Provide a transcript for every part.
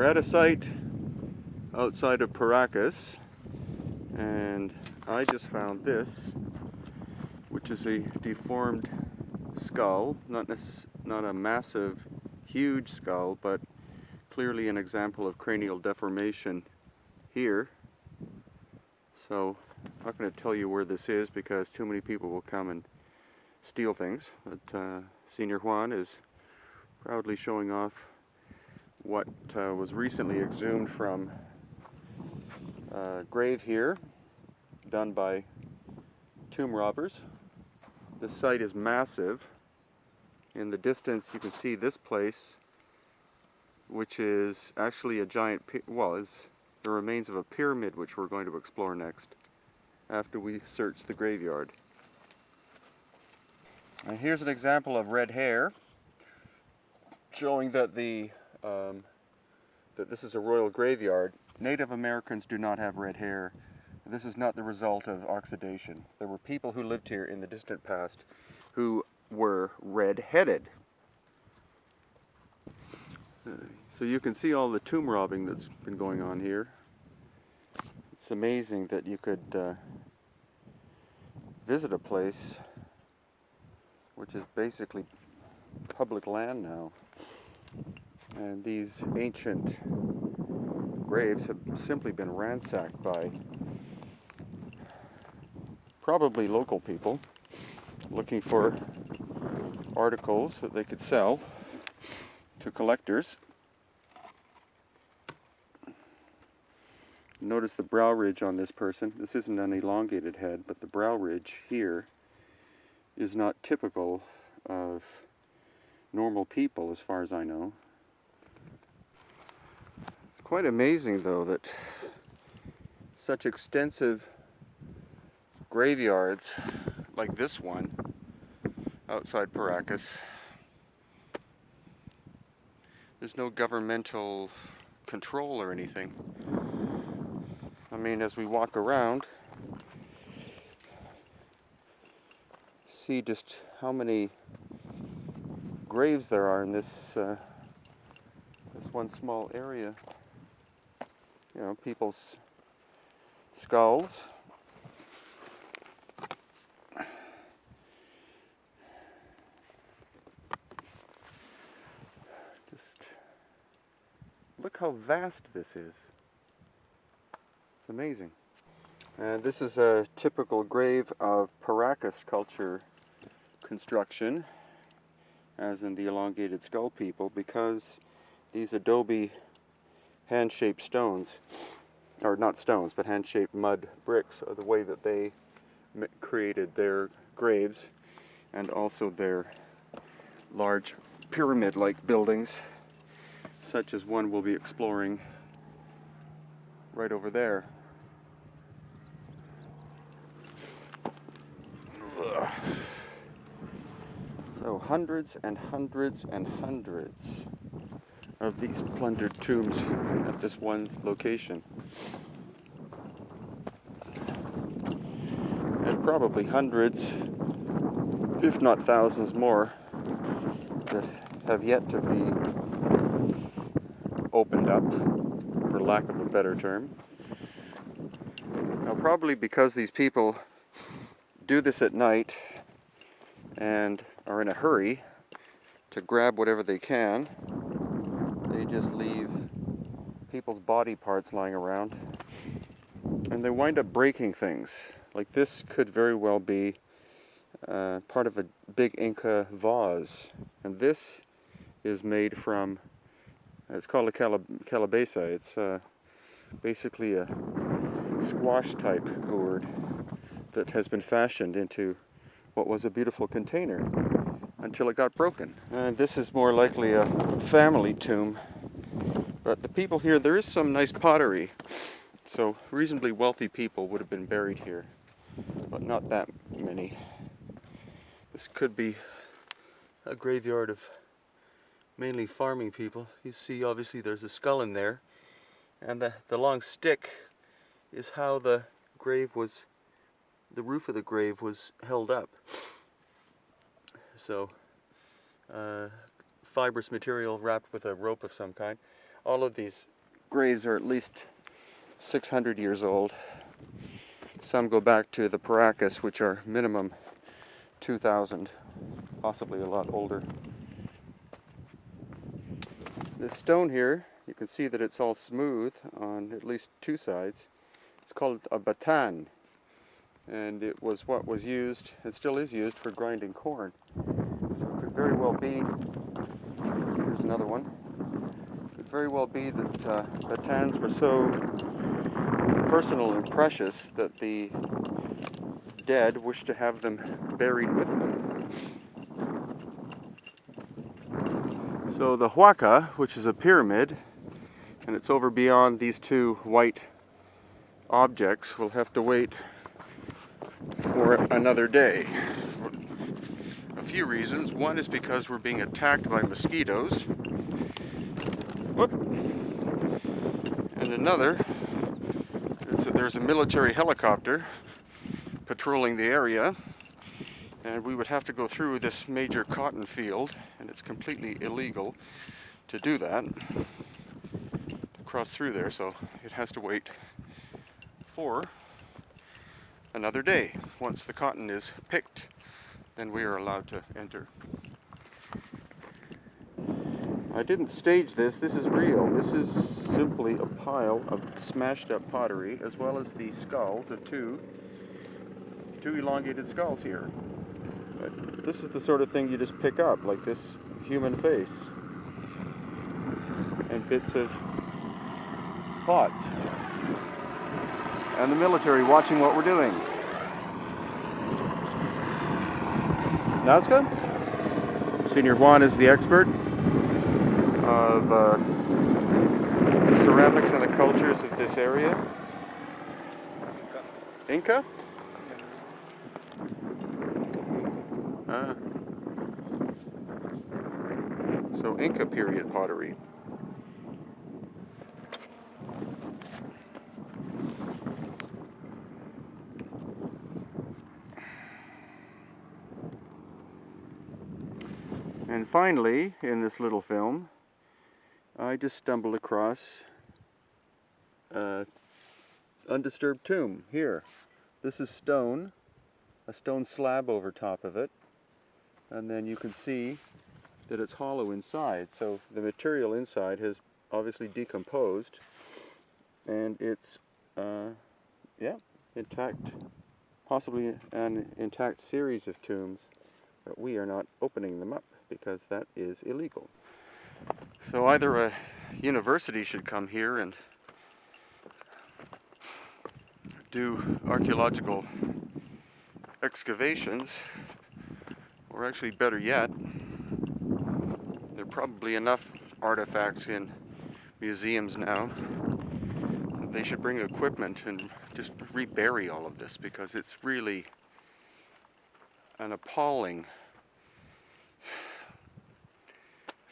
We're at a site outside of Paracas, and I just found this, which is a deformed skull, not a massive, huge skull, but clearly an example of cranial deformation here. So I'm not going to tell you where this is because too many people will come and steal things. But Senior Juan is proudly showing off what was recently exhumed from a grave here, done by tomb robbers. This site is massive. In the distance you can see this place, which is actually a giant, is the remains of a pyramid, which we're going to explore next after we search the graveyard. And here's an example of red hair, showing that that this is a royal graveyard. Native Americans do not have red hair. This is not the result of oxidation. There were people who lived here in the distant past who were red-headed. So you can see all the tomb robbing that's been going on here. It's amazing that you could visit a place which is basically public land now. And these ancient graves have simply been ransacked by probably local people looking for articles that they could sell to collectors. Notice the brow ridge on this person. This isn't an elongated head, but the brow ridge here is not typical of normal people as far as I know. It's quite amazing though that such extensive graveyards like this one outside Paracas, there's no governmental control or anything. I mean, as we walk around, see just how many graves there are in this this one small area. You know, people's skulls. Just look how vast this is. It's amazing. And this is a typical grave of Paracas culture construction, as in the elongated skull people, because these adobe hand-shaped stones, or not stones, but hand-shaped mud bricks, are the way that they created their graves, and also their large pyramid-like buildings, such as one we'll be exploring right over there. So hundreds and hundreds and hundreds of these plundered tombs at this one location. And probably hundreds, if not thousands more, that have yet to be opened up, for lack of a better term. Now, probably because these people do this at night and are in a hurry to grab whatever they can, they just leave people's body parts lying around, and they wind up breaking things. Like this could very well be part of a big Inca vase, and this is made from, it's called a calabaza. It's basically a squash type gourd that has been fashioned into what was a beautiful container until it got broken. And this is more likely a family tomb, but the people here, there is some nice pottery, so reasonably wealthy people would have been buried here, but not that many. This could be a graveyard of mainly farming people. You see, obviously there's a skull in there, and the long stick is how the roof of the grave was held up. So fibrous material wrapped with a rope of some kind. All of these graves are at least 600 years old. Some go back to the Paracas, which are minimum 2,000, possibly a lot older. This stone here, you can see that it's all smooth on at least two sides. It's called a batan, and it was what was used, it still is used, for grinding corn. So it could very well be, here's another one, it could very well be that batans were so personal and precious that the dead wished to have them buried with them. So the huaca, which is a pyramid, and it's over beyond these two white objects, will have to wait for another day. For a few reasons. One is because we're being attacked by mosquitoes. Whoop. And another is that there's a military helicopter patrolling the area, and we would have to go through this major cotton field, and it's completely illegal to do that, to cross through there, so it has to wait for another day. Once the cotton is picked, then we are allowed to enter. I didn't stage this. This is real. This is simply a pile of smashed up pottery, as well as the skulls of two elongated skulls here. But this is the sort of thing you just pick up, like this human face and bits of pots. And the military watching what we're doing. Nazca? Senior Juan is the expert of the ceramics and the cultures of this area. Inca? So Inca period pottery. And finally, in this little film, I just stumbled across an undisturbed tomb here. This is stone, a stone slab over top of it, and then you can see that it's hollow inside. So the material inside has obviously decomposed, and it's intact, possibly an intact series of tombs, but we are not opening them up because that is illegal. So either a university should come here and do archaeological excavations, or actually better yet, there are probably enough artifacts in museums now that they should bring equipment and just rebury all of this, because it's really an appalling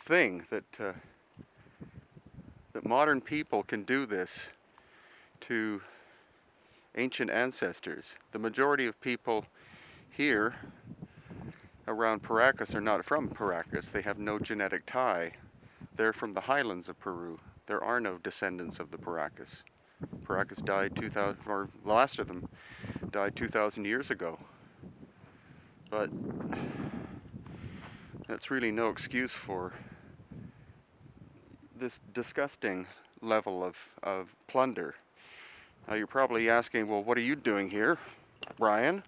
thing that modern people can do this to ancient ancestors. The majority of people here around Paracas are not from Paracas. They have no genetic tie. They're from the highlands of Peru. There are no descendants of the Paracas. Paracas died 2,000, or the last of them died 2,000 years ago. But that's really no excuse for this disgusting level of plunder. Now you're probably asking, well, what are you doing here, Brian?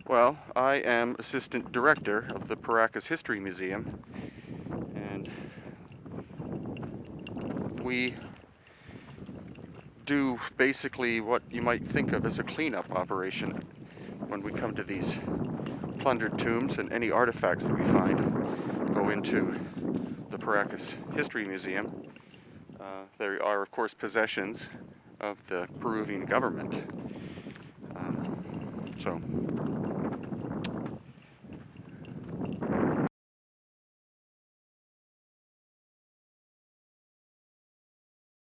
Well, I am assistant director of the Paracas History Museum, and we do basically what you might think of as a cleanup operation when we come to these plundered tombs, and any artifacts that we find go into the Paracas History Museum. There are, of course, possessions of the Peruvian government. So